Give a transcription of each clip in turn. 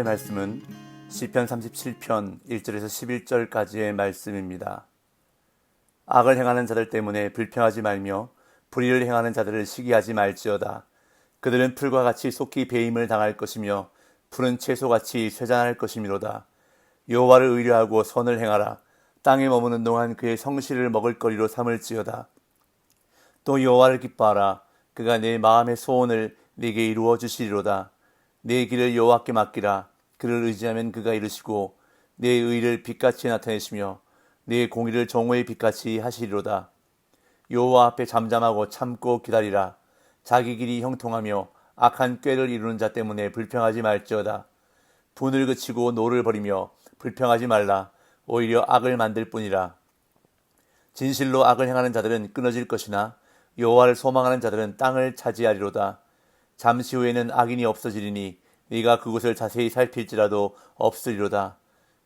오늘의 말씀은 시편 37편 1절에서 11절까지의 말씀입니다. 악을 행하는 자들 때문에 불평하지 말며 불의를 행하는 자들을 시기하지 말지어다. 그들은 풀과 같이 속히 배임을 당할 것이며 푸른 채소같이 쇠잔할 것이미로다. 여호와를 의뢰하고 선을 행하라. 땅에 머무는 동안 그의 성실을 먹을거리로 삼을지어다. 또 여호와를 기뻐하라. 그가 내 마음의 소원을 네게 이루어 주시리로다. 내 길을 여호와께 맡기라. 그를 의지하면 그가 이루시고 내 의를 빛같이 나타내시며 내 공의를 정오의 빛같이 하시리로다. 여호와 앞에 잠잠하고 참고 기다리라. 자기 길이 형통하며 악한 꾀를 이루는 자 때문에 불평하지 말지어다. 분을 그치고 노를 버리며 불평하지 말라. 오히려 악을 만들 뿐이라. 진실로 악을 행하는 자들은 끊어질 것이나 여호와를 소망하는 자들은 땅을 차지하리로다. 잠시 후에는 악인이 없어지리니 네가 그곳을 자세히 살필지라도 없으리로다.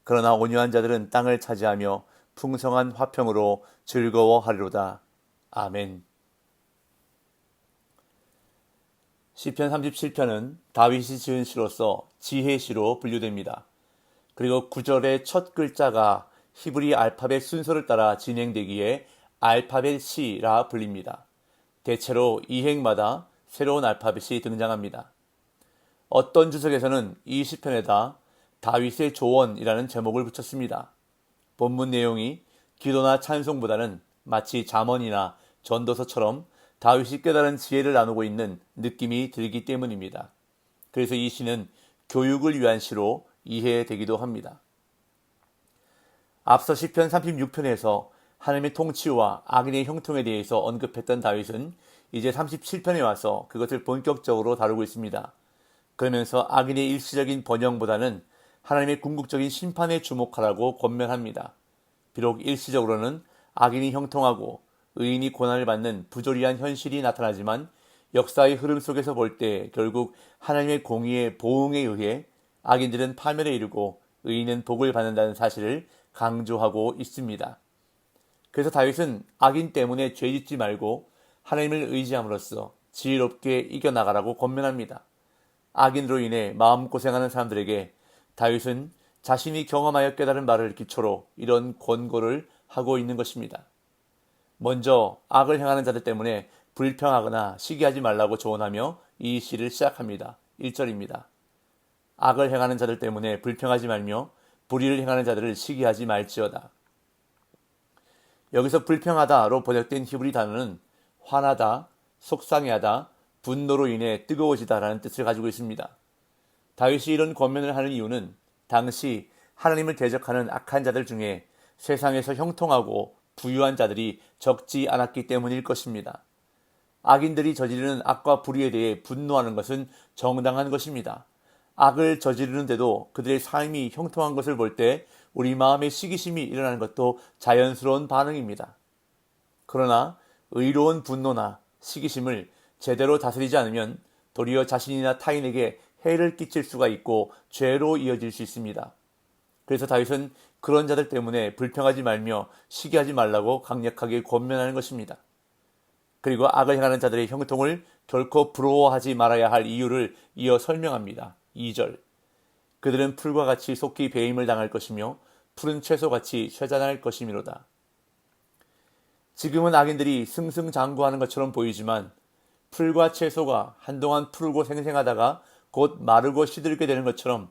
그러나 온유한 자들은 땅을 차지하며 풍성한 화평으로 즐거워하리로다. 아멘. 시편 37편은 다윗이 지은 시로서 지혜시로 분류됩니다. 그리고 9절의 첫 글자가 히브리 알파벳 순서를 따라 진행되기에 알파벳 시라 불립니다. 대체로 이 행마다 새로운 알파벳이 등장합니다. 어떤 주석에서는 이 시편에다 다윗의 조언이라는 제목을 붙였습니다. 본문 내용이 기도나 찬송보다는 마치 잠언이나 전도서처럼 다윗이 깨달은 지혜를 나누고 있는 느낌이 들기 때문입니다. 그래서 이 시는 교육을 위한 시로 이해되기도 합니다. 앞서 시편 36편에서 하나님의 통치와 악인의 형통에 대해서 언급했던 다윗은 이제 37편에 와서 그것을 본격적으로 다루고 있습니다. 그러면서 악인의 일시적인 번영보다는 하나님의 궁극적인 심판에 주목하라고 권면합니다. 비록 일시적으로는 악인이 형통하고 의인이 고난을 받는 부조리한 현실이 나타나지만 역사의 흐름 속에서 볼 때 결국 하나님의 공의의 보응에 의해 악인들은 파멸에 이르고 의인은 복을 받는다는 사실을 강조하고 있습니다. 그래서 다윗은 악인 때문에 죄짓지 말고 하나님을 의지함으로써 지혜롭게 이겨나가라고 권면합니다. 악인으로 인해 마음고생하는 사람들에게 다윗은 자신이 경험하여 깨달은 말을 기초로 이런 권고를 하고 있는 것입니다. 먼저 악을 행하는 자들 때문에 불평하거나 시기하지 말라고 조언하며 이 시를 시작합니다. 1절입니다. 악을 행하는 자들 때문에 불평하지 말며 불의를 행하는 자들을 시기하지 말지어다. 여기서 불평하다로 번역된 히브리 단어는 화나다, 속상해하다, 분노로 인해 뜨거워지다라는 뜻을 가지고 있습니다. 다윗이 이런 권면을 하는 이유는 당시 하나님을 대적하는 악한 자들 중에 세상에서 형통하고 부유한 자들이 적지 않았기 때문일 것입니다. 악인들이 저지르는 악과 불의에 대해 분노하는 것은 정당한 것입니다. 악을 저지르는데도 그들의 삶이 형통한 것을 볼 때 우리 마음에 시기심이 일어나는 것도 자연스러운 반응입니다. 그러나 의로운 분노나 시기심을 제대로 다스리지 않으면 도리어 자신이나 타인에게 해를 끼칠 수가 있고 죄로 이어질 수 있습니다. 그래서 다윗은 그런 자들 때문에 불평하지 말며 시기하지 말라고 강력하게 권면하는 것입니다. 그리고 악을 행하는 자들의 형통을 결코 부러워하지 말아야 할 이유를 이어 설명합니다. 2절. 그들은 풀과 같이 속히 배임을 당할 것이며 푸른 채소같이 쇠잔할 것이미로다. 지금은 악인들이 승승장구하는 것처럼 보이지만 풀과 채소가 한동안 푸르고 생생하다가 곧 마르고 시들게 되는 것처럼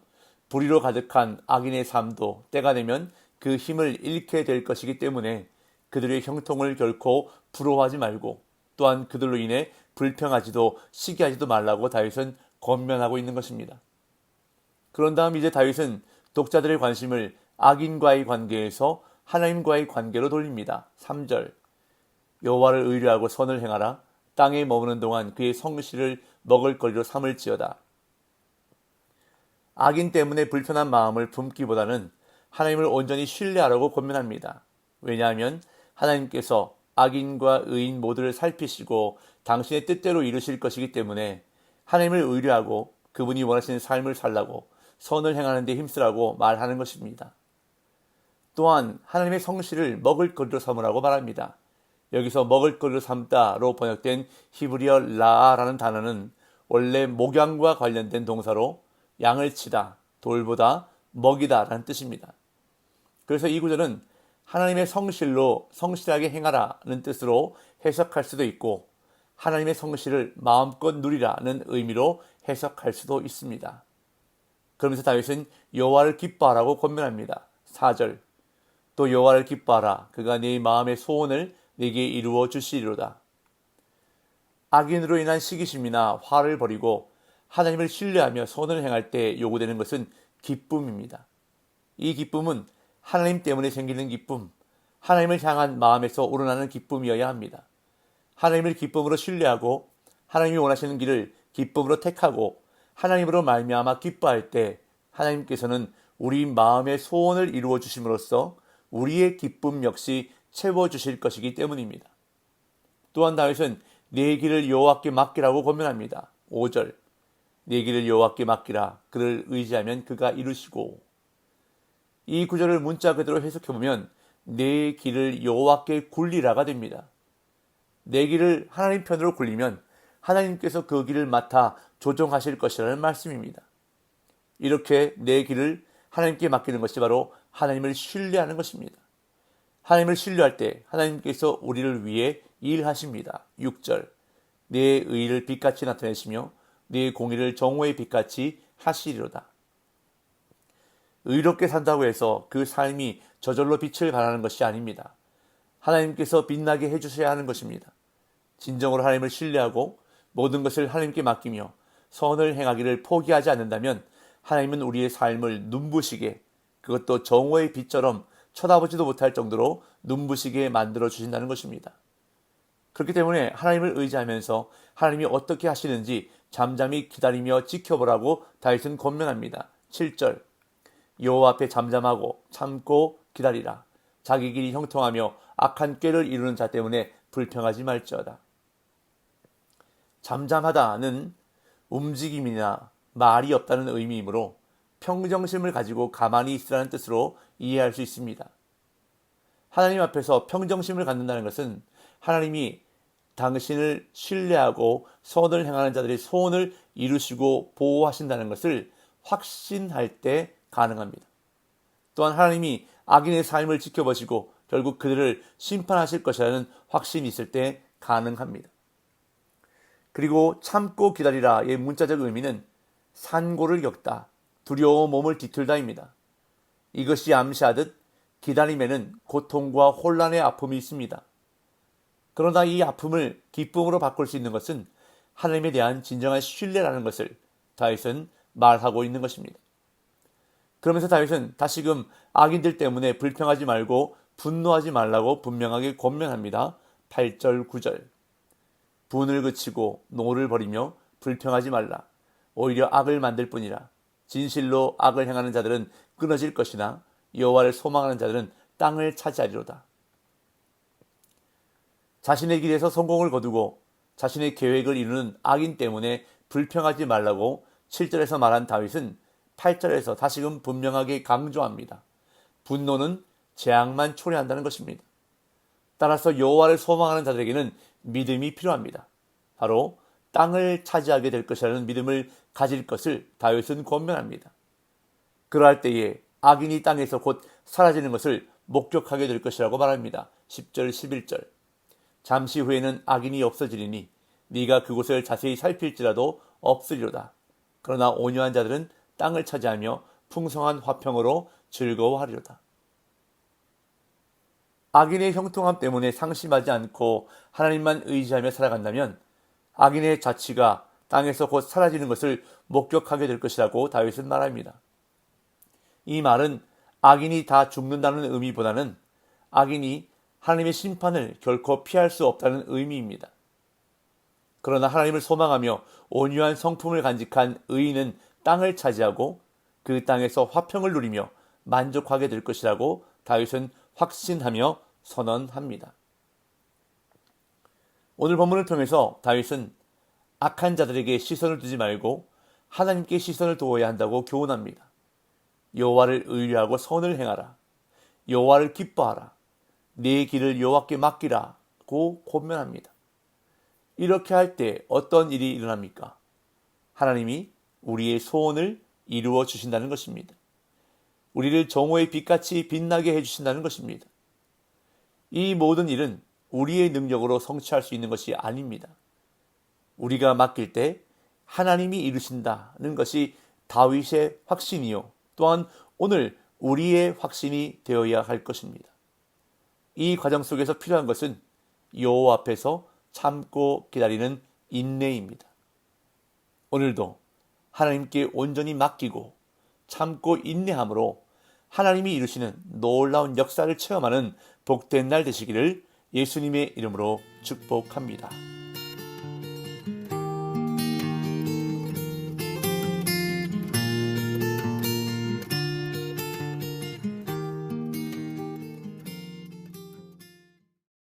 불의로 가득한 악인의 삶도 때가 되면 그 힘을 잃게 될 것이기 때문에 그들의 형통을 결코 부러워하지 말고 또한 그들로 인해 불평하지도 시기하지도 말라고 다윗은 권면하고 있는 것입니다. 그런 다음 이제 다윗은 독자들의 관심을 악인과의 관계에서 하나님과의 관계로 돌립니다. 3절. 여호와를 의뢰하고 선을 행하라. 땅에 머무는 동안 그의 성실을 먹을거리로 삼을지어다. 악인 때문에 불편한 마음을 품기보다는 하나님을 온전히 신뢰하라고 권면합니다. 왜냐하면 하나님께서 악인과 의인 모두를 살피시고 당신의 뜻대로 이루실 것이기 때문에 하나님을 의뢰하고 그분이 원하시는 삶을 살라고 선을 행하는 데 힘쓰라고 말하는 것입니다. 또한 하나님의 성실을 먹을거리로 삼으라고 말합니다. 여기서 먹을거리로 삼다로 번역된 히브리어 라아라는 단어는 원래 목양과 관련된 동사로 양을 치다, 돌보다 먹이다라는 뜻입니다. 그래서 이 구절은 하나님의 성실로 성실하게 행하라는 뜻으로 해석할 수도 있고 하나님의 성실을 마음껏 누리라는 의미로 해석할 수도 있습니다. 그러면서 다윗은 여호와를 기뻐하라고 권면합니다. 4절 또 여호와를 기뻐하라 그가 네 마음의 소원을 네게 이루어 주시리로다. 악인으로 인한 시기심이나 화를 버리고 하나님을 신뢰하며 선을 행할 때 요구되는 것은 기쁨입니다. 이 기쁨은 하나님 때문에 생기는 기쁨, 하나님을 향한 마음에서 우러나는 기쁨이어야 합니다. 하나님을 기쁨으로 신뢰하고 하나님이 원하시는 길을 기쁨으로 택하고 하나님으로 말미암아 기뻐할 때 하나님께서는 우리 마음의 소원을 이루어 주심으로써 우리의 기쁨 역시 채워주실 것이기 때문입니다. 또한 다윗은 내 길을 여호와께 맡기라고 권면합니다. 5절 내 길을 여호와께 맡기라 그를 의지하면 그가 이루시고. 이 구절을 문자 그대로 해석해보면 내 길을 여호와께 굴리라가 됩니다. 내 길을 하나님 편으로 굴리면 하나님께서 그 길을 맡아 조정하실 것이라는 말씀입니다. 이렇게 내 길을 하나님께 맡기는 것이 바로 하나님을 신뢰하는 것입니다. 하나님을 신뢰할 때 하나님께서 우리를 위해 일하십니다. 6절 내 의를 빛같이 나타내시며 내 공의를 정오의 빛같이 하시리로다. 의롭게 산다고 해서 그 삶이 저절로 빛을 발하는 것이 아닙니다. 하나님께서 빛나게 해주셔야 하는 것입니다. 진정으로 하나님을 신뢰하고 모든 것을 하나님께 맡기며 선을 행하기를 포기하지 않는다면 하나님은 우리의 삶을 눈부시게, 그것도 정오의 빛처럼 쳐다보지도 못할 정도로 눈부시게 만들어 주신다는 것입니다. 그렇기 때문에 하나님을 의지하면서 하나님이 어떻게 하시는지 잠잠히 기다리며 지켜보라고 다윗은 권면합니다. 7절 여호와 앞에 잠잠하고 참고 기다리라. 자기 길이 형통하며 악한 꾀를 이루는 자 때문에 불평하지 말지어다. 잠잠하다는 움직임이나 말이 없다는 의미이므로 평정심을 가지고 가만히 있으라는 뜻으로 이해할 수 있습니다. 하나님 앞에서 평정심을 갖는다는 것은 하나님이 당신을 신뢰하고 선을 행하는 자들의 소원을 이루시고 보호하신다는 것을 확신할 때 가능합니다. 또한 하나님이 악인의 삶을 지켜보시고 결국 그들을 심판하실 것이라는 확신이 있을 때 가능합니다. 그리고 참고 기다리라의 문자적 의미는 산고를 겪다, 두려워 몸을 뒤틀다입니다. 이것이 암시하듯 기다림에는 고통과 혼란의 아픔이 있습니다. 그러나 이 아픔을 기쁨으로 바꿀 수 있는 것은 하나님에 대한 진정한 신뢰라는 것을 다윗은 말하고 있는 것입니다. 그러면서 다윗은 다시금 악인들 때문에 불평하지 말고 분노하지 말라고 분명하게 권면합니다. 8절 9절 분을 그치고 노를 버리며 불평하지 말라. 오히려 악을 만들 뿐이라. 진실로 악을 행하는 자들은 끊어질 것이나 여호와를 소망하는 자들은 땅을 차지하리로다. 자신의 길에서 성공을 거두고 자신의 계획을 이루는 악인 때문에 불평하지 말라고 7절에서 말한 다윗은 8절에서 다시금 분명하게 강조합니다. 분노는 재앙만 초래한다는 것입니다. 따라서 여호와를 소망하는 자들에게는 믿음이 필요합니다. 바로 땅을 차지하게 될 것이라는 믿음을 가질 것을 다윗은 권면합니다. 그러할 때에 악인이 땅에서 곧 사라지는 것을 목격하게 될 것이라고 말합니다. 10절 11절 잠시 후에는 악인이 없어지리니 네가 그곳을 자세히 살필지라도 없으리로다. 그러나 온유한 자들은 땅을 차지하며 풍성한 화평으로 즐거워하리로다. 악인의 형통함 때문에 상심하지 않고 하나님만 의지하며 살아간다면 악인의 자치가 땅에서 곧 사라지는 것을 목격하게 될 것이라고 다윗은 말합니다. 이 말은 악인이 다 죽는다는 의미보다는 악인이 하나님의 심판을 결코 피할 수 없다는 의미입니다. 그러나 하나님을 소망하며 온유한 성품을 간직한 의인은 땅을 차지하고 그 땅에서 화평을 누리며 만족하게 될 것이라고 다윗은 확신하며 선언합니다. 오늘 본문을 통해서 다윗은 악한 자들에게 시선을 두지 말고 하나님께 시선을 두어야 한다고 교훈합니다. 여호와를 의뢰하고 선을 행하라. 여호와를 기뻐하라. 내 길을 여호와께 맡기라고 권면합니다. 이렇게 할 때 어떤 일이 일어납니까? 하나님이 우리의 소원을 이루어 주신다는 것입니다. 우리를 정오의 빛같이 빛나게 해주신다는 것입니다. 이 모든 일은 우리의 능력으로 성취할 수 있는 것이 아닙니다. 우리가 맡길 때 하나님이 이루신다는 것이 다윗의 확신이요, 또한 오늘 우리의 확신이 되어야 할 것입니다. 이 과정 속에서 필요한 것은 여호와 앞에서 참고 기다리는 인내입니다. 오늘도 하나님께 온전히 맡기고 참고 인내함으로 하나님이 이루시는 놀라운 역사를 체험하는 복된 날 되시기를 예수님의 이름으로 축복합니다.